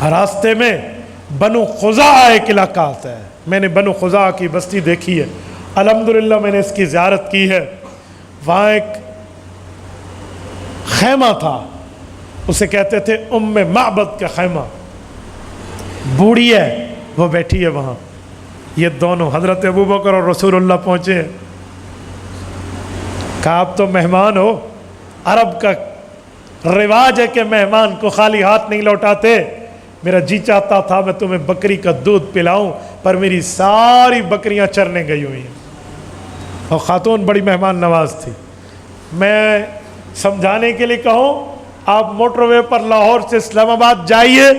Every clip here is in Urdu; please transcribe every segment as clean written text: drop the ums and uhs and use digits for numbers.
راستے میں بنو خزاعہ ایک علاقہ آتا ہے، میں نے بنو خزاعہ کی بستی دیکھی ہے، الحمدللہ میں نے اس کی زیارت کی ہے۔ وہاں ایک خیمہ تھا، اسے کہتے تھے ام معبد کا خیمہ، بوڑھی ہے وہ بیٹھی ہے وہاں، یہ دونوں حضرت ابوبکر اور رسول اللہ پہنچے ہیں۔ کہا آپ تو مہمان ہو، عرب کا رواج ہے کہ مہمان کو خالی ہاتھ نہیں لوٹاتے، میرا جی چاہتا تھا میں تمہیں بکری کا دودھ پلاؤں، پر میری ساری بکریاں چرنے گئی ہوئی ہیں۔ اور خاتون بڑی مہمان نواز تھی۔ میں سمجھانے کے لیے کہوں، آپ موٹر وے پر لاہور سے اسلام آباد جائیے،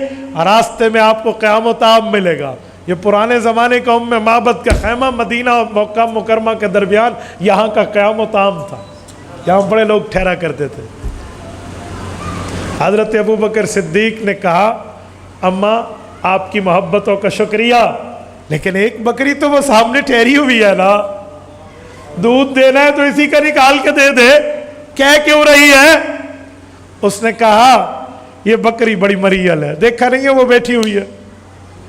راستے میں آپ کو قیام و طعام ملے گا۔ یہ پرانے زمانے کا ام معبد کا خیمہ مدینہ اور مکہ مکرمہ کے درمیان یہاں کا قیام و طعام تھا، یہاں بڑے لوگ ٹھہرا کرتے تھے۔ حضرت ابوبکر صدیق نے کہا اماں آپ کی محبتوں کا شکریہ، لیکن ایک بکری تو وہ سامنے ٹھہری ہوئی ہے نا، دودھ دینا ہے تو اسی کا نکال کے دے دے، کہہ کیوں رہی ہے؟ اس نے کہا یہ بکری بڑی مریل ہے، دیکھا نہیں ہے وہ بیٹھی ہوئی ہے،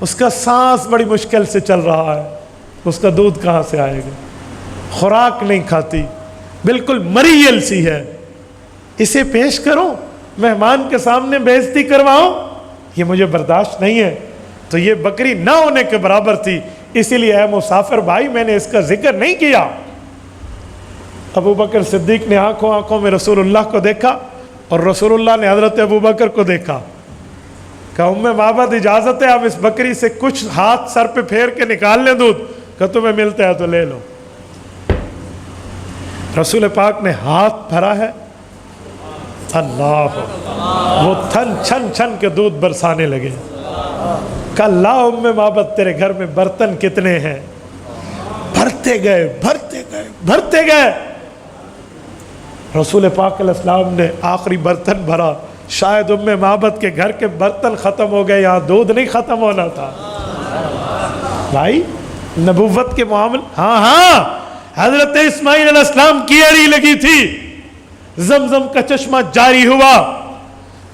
اس کا سانس بڑی مشکل سے چل رہا ہے، اس کا دودھ کہاں سے آئے گا، خوراک نہیں کھاتی، بالکل مریل سی ہے، اسے پیش کروں، مہمان کے سامنے بے عزتی کرواؤں، یہ مجھے برداشت نہیں ہے۔ تو یہ بکری نہ ہونے کے برابر تھی، اسی لیے اے مسافر بھائی میں نے اس کا ذکر نہیں کیا۔ ابوبکر صدیق نے آنکھوں میں رسول اللہ کو دیکھا اور رسول اللہ نے حضرت ابوبکر کو دیکھا، کہا ام معبد اجازت ہے آپ اس بکری سے کچھ ہاتھ سر پہ پھیر کے نکال لیں دودھ، کہ تمہیں ملتا ہے تو لے لو۔ رسول پاک نے ہاتھ بھرا ہے، اللہ، وہ تھن چھن چھن کے دودھ برسانے لگے۔ کہا لا ام معبد تیرے گھر میں برتن کتنے ہیں؟ بھرتے گئے بھرتے گئے بھرتے گئے۔ رسول پاک علیہ السلام نے آخری برتن بھرا، شاید ام معبد کے گھر کے برتن ختم ہو گئے، یہاں دودھ نہیں ختم ہونا تھا۔ بھائی نبوت کے معاملے، ہاں حضرت اسماعیل علیہ السلام کی ایڑی لگی تھی، زمزم کا چشمہ جاری ہوا،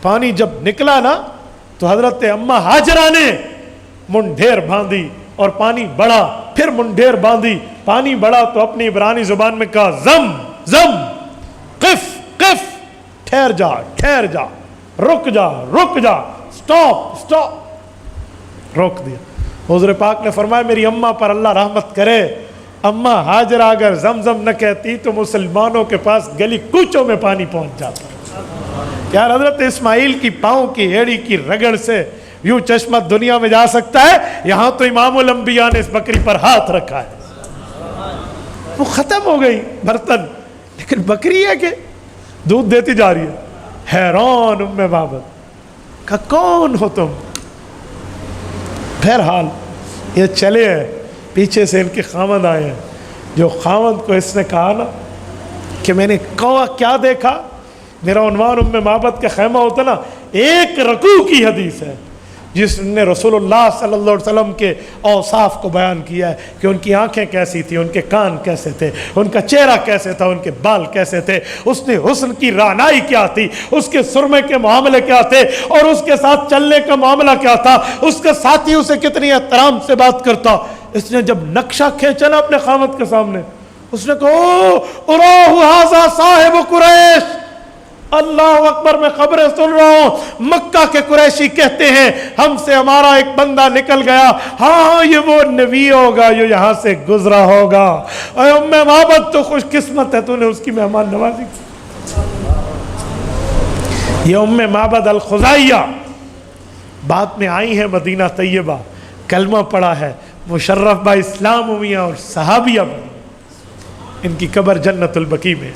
پانی جب نکلا نا تو حضرت اماں ہاجرہ نے منڈھیر باندھی اور پانی بڑھا، پھر منڈھیر باندھی، پانی بڑھا تو اپنی عبرانی زبان میں کہا زم زم، قف قف، ٹھہر جا ٹھہر جا، رک جا رک جا، سٹاپ سٹاپ، روک دیا۔ حضور پاک نے فرمایا میری اماں پر اللہ رحمت کرے، اماں ہاجرہ اگر زمزم نہ کہتی تو مسلمانوں کے پاس گلی کوچوں میں پانی پہنچ جاتا۔ یار حضرت اسماعیل کی پاؤں کی ایڑی کی رگڑ سے یوں چشمہ دنیا میں جا سکتا ہے، یہاں تو امام الانبیاء نے اس بکری پر ہاتھ رکھا ہے۔ وہ ختم ہو گئی برتن، لیکن بکری ہے کہ دودھ دیتی جا رہی ہے۔ حیران ام معبد، کہا کون ہو تم؟ بہرحال یہ چلے ہیں، پیچھے سے ان کے خاوند آئے ہیں۔ جو خاوند کو اس نے کہا نا کہ میں نے کیا دیکھا، میرا عنوان ام معبد کا خیمہ ہوتا نا، ایک رکوع کی حدیث ہے جس نے رسول اللہ صلی اللہ علیہ وسلم کے اوصاف کو بیان کیا ہے کہ ان کی آنکھیں کیسی تھی، ان کے کان کیسے تھے، ان کا چہرہ کیسے تھا، ان کے بال کیسے تھے، اس نے حسن کی رعنائی کیا تھی، اس کے سرمے کے معاملے کیا تھے، اور اس کے ساتھ چلنے کا معاملہ کیا تھا، اس کا ساتھی اسے کتنی احترام سے بات کرتا۔ اس نے جب نقشہ کھینچا نا اپنے خامد کے سامنے، اس نے کہا اراہ ھذا صاحب قریش، اللہ اکبر، میں خبریں سن رہا ہوں، مکہ کے قریشی کہتے ہیں ہم سے ہمارا ایک بندہ نکل گیا، ہاں یہ وہ نبی ہوگا جو یہاں سے گزرا ہوگا۔ اے ام معبد تو خوش قسمت ہے، تو نے اس کی مہمان نوازی کی۔ یہ ام معبد الخزاعیہ بعد میں آئی ہیں مدینہ طیبہ، کلمہ پڑھا ہے، مشرف با اسلام ہوئی اور صحابیہ بنی۔ ان کی قبر جنت البقیع میں۔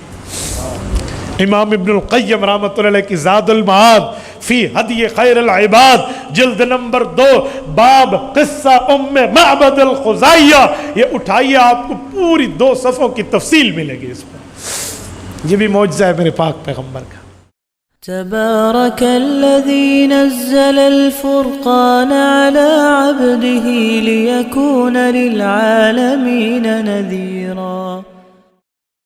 امام ابن القیم رحمۃ اللہ علیہ کی زاد المعاد فی ہدی خیر العباد جلد نمبر 2 باب قصہ ام معبد الخزاعیہ، یہ اٹھائیے، آپ کو پوری 2 صفحوں کی تفصیل ملے گی اس پر۔ یہ بھی معجزہ ہے میرے پاک پیغمبر کا۔ تبارك الذي نزل الفرقان على عبده ليكون للعالمين نذيرا